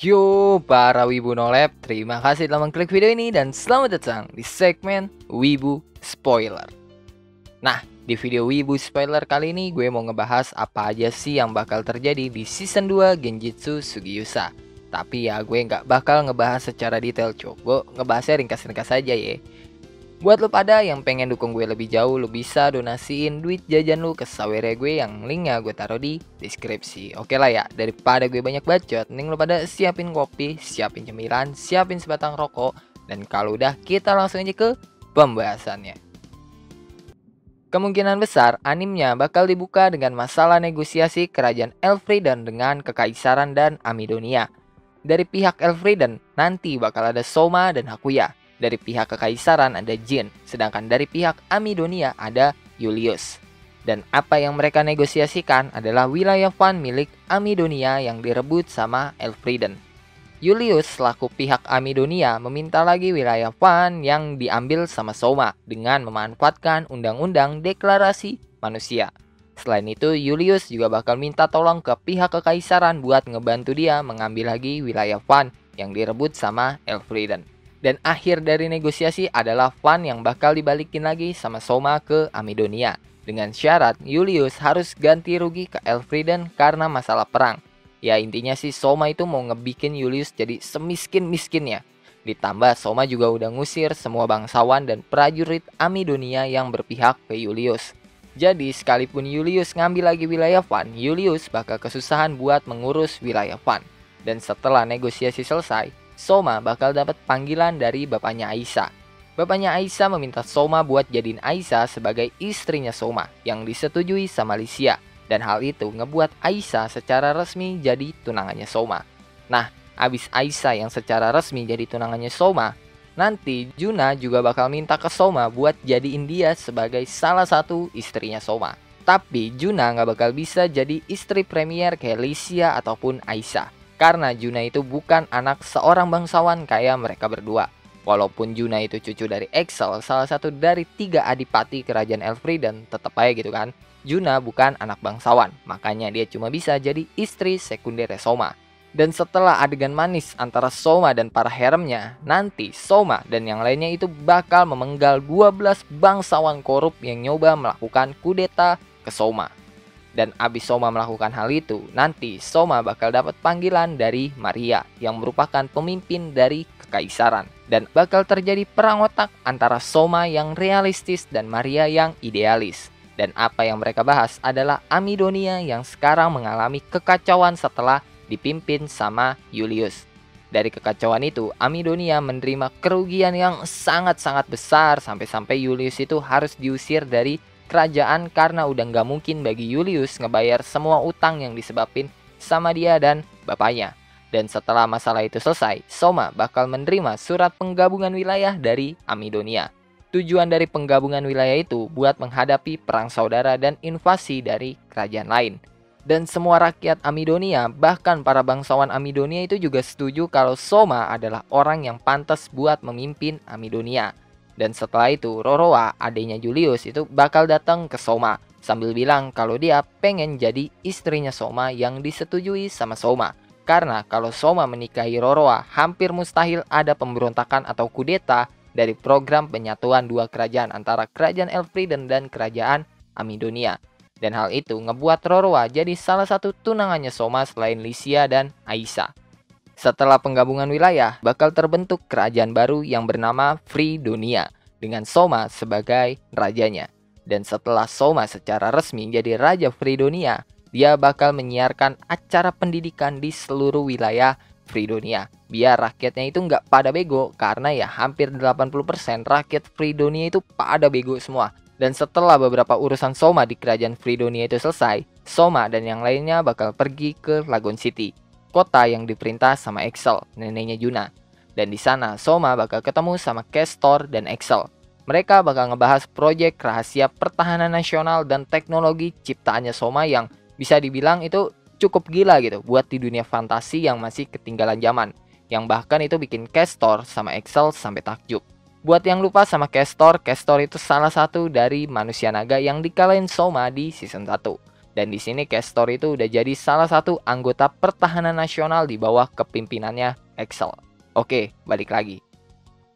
Yo, para Wibu Nolep, terima kasih telah mengklik video ini dan selamat datang di segmen Wibu Spoiler. Nah, di video Wibu Spoiler kali ini gue mau ngebahas apa aja sih yang bakal terjadi di season 2 Genjutsu Sugiusa. Tapi ya gue nggak bakal ngebahas secara detail, coba ngebahasnya ringkas-ringkas aja ya. Buat lo pada yang pengen dukung gue lebih jauh, lo bisa donasiin duit jajan lo ke Saweria gue yang linknya gue taruh di deskripsi. Oke lah ya, daripada gue banyak bacot, mending lo pada siapin kopi, siapin cemilan, siapin sebatang rokok. Dan kalau udah, kita langsung aja ke pembahasannya. Kemungkinan besar animnya bakal dibuka dengan masalah negosiasi kerajaan Elfriden dengan Kekaisaran dan Amidonia. Dari pihak Elfriden, nanti bakal ada Soma dan Hakuya. Dari pihak Kekaisaran ada Jin, sedangkan dari pihak Amidonia ada Julius. Dan apa yang mereka negosiasikan adalah wilayah Van milik Amidonia yang direbut sama Elfriden. Julius selaku pihak Amidonia meminta lagi wilayah Van yang diambil sama Soma dengan memanfaatkan undang-undang deklarasi manusia. Selain itu, Julius juga bakal minta tolong ke pihak Kekaisaran buat ngebantu dia mengambil lagi wilayah Van yang direbut sama Elfriden. Dan akhir dari negosiasi adalah Van yang bakal dibalikin lagi sama Soma ke Amidonia. Dengan syarat Julius harus ganti rugi ke Elfriden karena masalah perang. Ya intinya sih Soma itu mau ngebikin Julius jadi semiskin-miskinnya. Ditambah Soma juga udah ngusir semua bangsawan dan prajurit Amidonia yang berpihak ke Julius. Jadi sekalipun Julius ngambil lagi wilayah Van, Julius bakal kesusahan buat mengurus wilayah Van. Dan setelah negosiasi selesai, Soma bakal dapat panggilan dari bapaknya Aisyah. Bapaknya Aisyah meminta Soma buat jadiin Aisyah sebagai istrinya Soma yang disetujui sama Lycia. Dan hal itu ngebuat Aisyah secara resmi jadi tunangannya Soma. Nah, abis Aisyah yang secara resmi jadi tunangannya Soma, nanti Juna juga bakal minta ke Soma buat jadiin dia sebagai salah satu istrinya Soma. Tapi Juna nggak bakal bisa jadi istri premier kayak Lycia ataupun Aisyah. Karena Juna itu bukan anak seorang bangsawan kayak mereka berdua. Walaupun Juna itu cucu dari Excel, salah satu dari 3 adipati kerajaan Elfriden, tetap aja gitu kan. Juna bukan anak bangsawan, makanya dia cuma bisa jadi istri sekunder Soma. Dan setelah adegan manis antara Soma dan para haremnya, nanti Soma dan yang lainnya itu bakal memenggal 12 bangsawan korup yang nyoba melakukan kudeta ke Soma. Dan abis Soma melakukan hal itu, nanti Soma bakal dapat panggilan dari Maria yang merupakan pemimpin dari Kekaisaran. Dan bakal terjadi perang otak antara Soma yang realistis dan Maria yang idealis. Dan apa yang mereka bahas adalah Amidonia yang sekarang mengalami kekacauan setelah dipimpin sama Julius. Dari kekacauan itu, Amidonia menerima kerugian yang sangat-sangat besar sampai-sampai Julius itu harus diusir dari kerajaan karena udah nggak mungkin bagi Julius ngebayar semua utang yang disebabin sama dia dan bapaknya. Dan setelah masalah itu selesai, Soma bakal menerima surat penggabungan wilayah dari Amidonia. Tujuan dari penggabungan wilayah itu buat menghadapi perang saudara dan invasi dari kerajaan lain. Dan semua rakyat Amidonia, bahkan para bangsawan Amidonia itu juga setuju kalau Soma adalah orang yang pantas buat memimpin Amidonia. Dan setelah itu Roroa, adiknya Julius itu bakal datang ke Soma sambil bilang kalau dia pengen jadi istrinya Soma yang disetujui sama Soma. Karena kalau Soma menikahi Roroa, hampir mustahil ada pemberontakan atau kudeta dari program penyatuan dua kerajaan antara kerajaan Elfriden dan kerajaan Amidonia. Dan hal itu ngebuat Roroa jadi salah satu tunangannya Soma selain Lycia dan Aisyah. Setelah penggabungan wilayah, bakal terbentuk kerajaan baru yang bernama Fridonia dengan Soma sebagai rajanya. Dan setelah Soma secara resmi jadi Raja Fridonia, dia bakal menyiarkan acara pendidikan di seluruh wilayah Fridonia. Biar rakyatnya itu nggak pada bego, karena ya hampir 80% rakyat Fridonia itu pada bego semua. Dan setelah beberapa urusan Soma di kerajaan Fridonia itu selesai, Soma dan yang lainnya bakal pergi ke Lagoon City, kota yang diperintah sama Excel, neneknya Juna. Dan di sana Soma bakal ketemu sama Castor dan Excel. Mereka bakal ngebahas proyek rahasia pertahanan nasional dan teknologi ciptaannya Soma yang bisa dibilang itu cukup gila gitu buat di dunia fantasi yang masih ketinggalan zaman. Yang bahkan itu bikin Castor sama Excel sampai takjub. Buat yang lupa sama Castor, Castor itu salah satu dari manusia naga yang dikalahin Soma di season 1. Dan di sini Castor itu udah jadi salah satu anggota pertahanan nasional di bawah kepimpinannya Excel. Oke, balik lagi.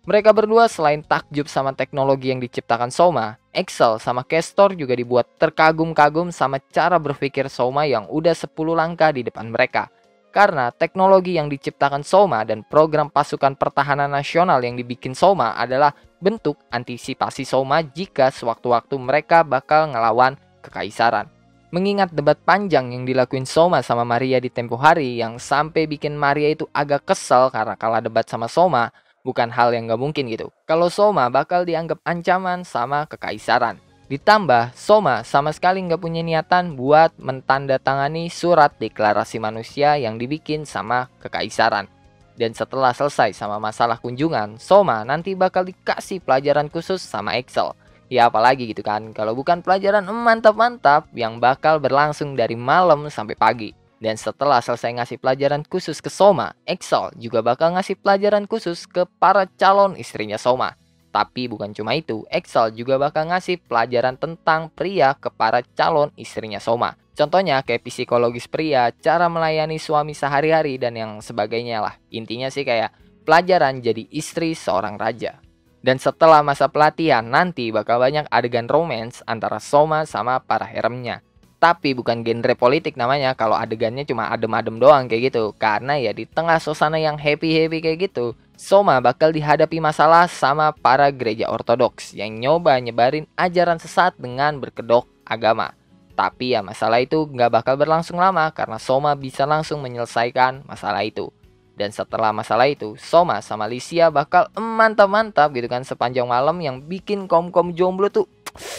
Mereka berdua selain takjub sama teknologi yang diciptakan Soma, Excel sama Castor juga dibuat terkagum-kagum sama cara berpikir Soma yang udah 10 langkah di depan mereka. Karena teknologi yang diciptakan Soma dan program pasukan pertahanan nasional yang dibikin Soma adalah bentuk antisipasi Soma jika sewaktu-waktu mereka bakal ngelawan kekaisaran. Mengingat debat panjang yang dilakuin Soma sama Maria di tempo hari yang sampai bikin Maria itu agak kesel karena kalah debat sama Soma, bukan hal yang gak mungkin gitu. Kalau Soma bakal dianggap ancaman sama kekaisaran. Ditambah, Soma sama sekali gak punya niatan buat mentandatangani surat deklarasi manusia yang dibikin sama kekaisaran. Dan setelah selesai sama masalah kunjungan, Soma nanti bakal dikasih pelajaran khusus sama Excel. Ya apalagi gitu kan, kalau bukan pelajaran mantap-mantap yang bakal berlangsung dari malam sampai pagi. Dan setelah selesai ngasih pelajaran khusus ke Soma, Excel juga bakal ngasih pelajaran khusus ke para calon istrinya Soma. Tapi bukan cuma itu, Excel juga bakal ngasih pelajaran tentang pria ke para calon istrinya Soma. Contohnya kayak psikologis pria, cara melayani suami sehari-hari, dan yang sebagainya lah. Intinya sih kayak pelajaran jadi istri seorang raja. Dan setelah masa pelatihan, nanti bakal banyak adegan romance antara Soma sama para haremnya. Tapi bukan genre politik namanya kalau adegannya cuma adem-adem doang kayak gitu. Karena ya di tengah suasana yang happy-happy kayak gitu, Soma bakal dihadapi masalah sama para gereja ortodoks yang nyoba nyebarin ajaran sesat dengan berkedok agama. Tapi ya masalah itu nggak bakal berlangsung lama karena Soma bisa langsung menyelesaikan masalah itu. Dan setelah masalah itu, Soma sama Lycia bakal mantap-mantap gitu kan sepanjang malam yang bikin kaum-kaum jomblo tuh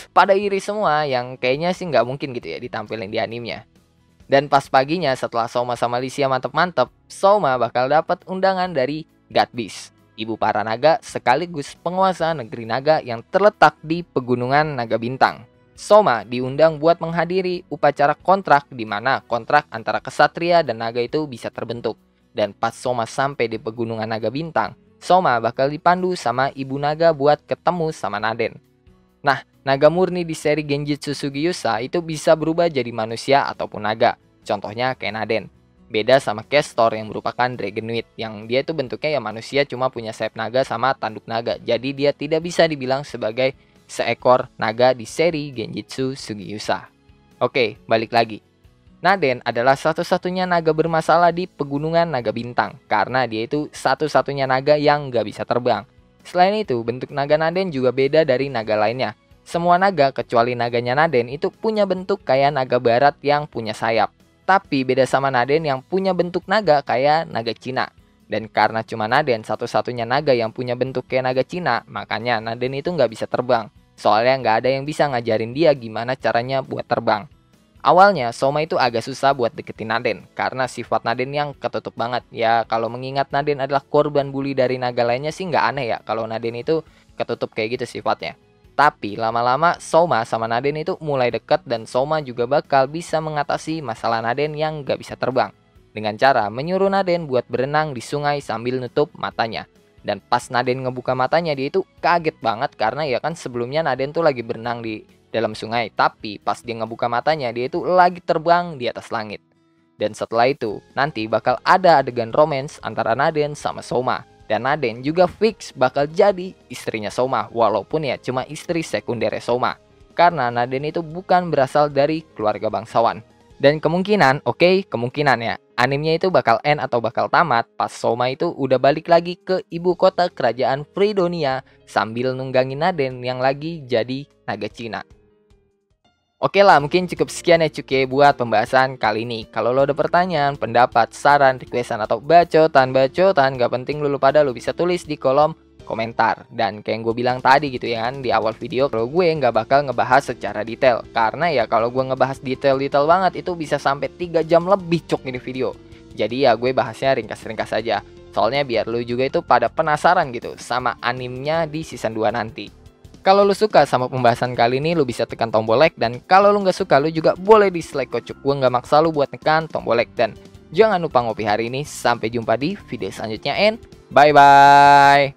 pada iri semua yang kayaknya sih nggak mungkin gitu ya ditampilin di animenya. Dan pas paginya setelah Soma sama Lycia mantep-mantep, Soma bakal dapat undangan dari God Beast, ibu para naga sekaligus penguasa negeri naga yang terletak di pegunungan Naga Bintang. Soma diundang buat menghadiri upacara kontrak di mana kontrak antara kesatria dan naga itu bisa terbentuk. Dan pas Soma sampai di pegunungan Naga Bintang, Soma bakal dipandu sama ibu naga buat ketemu sama Naden. Nah, naga murni di seri Genjitsu Sugiusa itu bisa berubah jadi manusia ataupun naga. Contohnya kayak Naden. Beda sama Castor yang merupakan Dragonoid, yang dia itu bentuknya ya manusia cuma punya sayap naga sama tanduk naga. Jadi dia tidak bisa dibilang sebagai seekor naga di seri Genjitsu Sugiusa. Oke, balik lagi. Naden adalah satu-satunya naga bermasalah di pegunungan Naga Bintang karena dia itu satu-satunya naga yang gak bisa terbang. Selain itu, bentuk naga Naden juga beda dari naga lainnya. Semua naga kecuali naganya Naden itu punya bentuk kayak naga barat yang punya sayap. Tapi beda sama Naden yang punya bentuk naga kayak naga Cina. Dan karena cuma Naden satu-satunya naga yang punya bentuk kayak naga Cina, makanya Naden itu nggak bisa terbang. Soalnya nggak ada yang bisa ngajarin dia gimana caranya buat terbang. Awalnya Soma itu agak susah buat deketin Naden karena sifat Naden yang ketutup banget. Ya kalau mengingat Naden adalah korban bully dari naga lainnya sih nggak aneh ya kalau Naden itu ketutup kayak gitu sifatnya. Tapi lama-lama Soma sama Naden itu mulai dekat dan Soma juga bakal bisa mengatasi masalah Naden yang nggak bisa terbang. Dengan cara menyuruh Naden buat berenang di sungai sambil nutup matanya. Dan pas Naden ngebuka matanya dia itu kaget banget karena ya kan sebelumnya Naden tuh lagi berenang di dalam sungai, tapi pas dia ngebuka matanya dia itu lagi terbang di atas langit. Dan setelah itu nanti bakal ada adegan romance antara Naden sama Soma. Dan Naden juga fix bakal jadi istrinya Soma, walaupun ya cuma istri sekunder Soma. Karena Naden itu bukan berasal dari keluarga bangsawan. Dan kemungkinan ya, animenya itu bakal end atau bakal tamat pas Soma itu udah balik lagi ke ibu kota kerajaan Fredonia sambil nunggangin Naden yang lagi jadi naga Cina. Oke lah, mungkin cukup sekian ya cuy buat pembahasan kali ini. Kalau lo ada pertanyaan, pendapat, saran, requestan, atau bacotan, gak penting lu pada lu bisa tulis di kolom komentar. Dan kayak yang gue bilang tadi gitu ya kan, di awal video, kalau gue nggak bakal ngebahas secara detail. Karena ya kalau gue ngebahas detail banget itu bisa sampai 3 jam lebih cok ini video. Jadi ya gue bahasnya ringkas-ringkas aja. Soalnya biar lu juga itu pada penasaran gitu sama animenya di season 2 nanti. Kalau lu suka sama pembahasan kali ini, lu bisa tekan tombol like. Dan kalau lu nggak suka, lu juga boleh dislike kocok. Gue nggak maksa lu buat tekan tombol like. Dan jangan lupa ngopi hari ini. Sampai jumpa di video selanjutnya and bye-bye.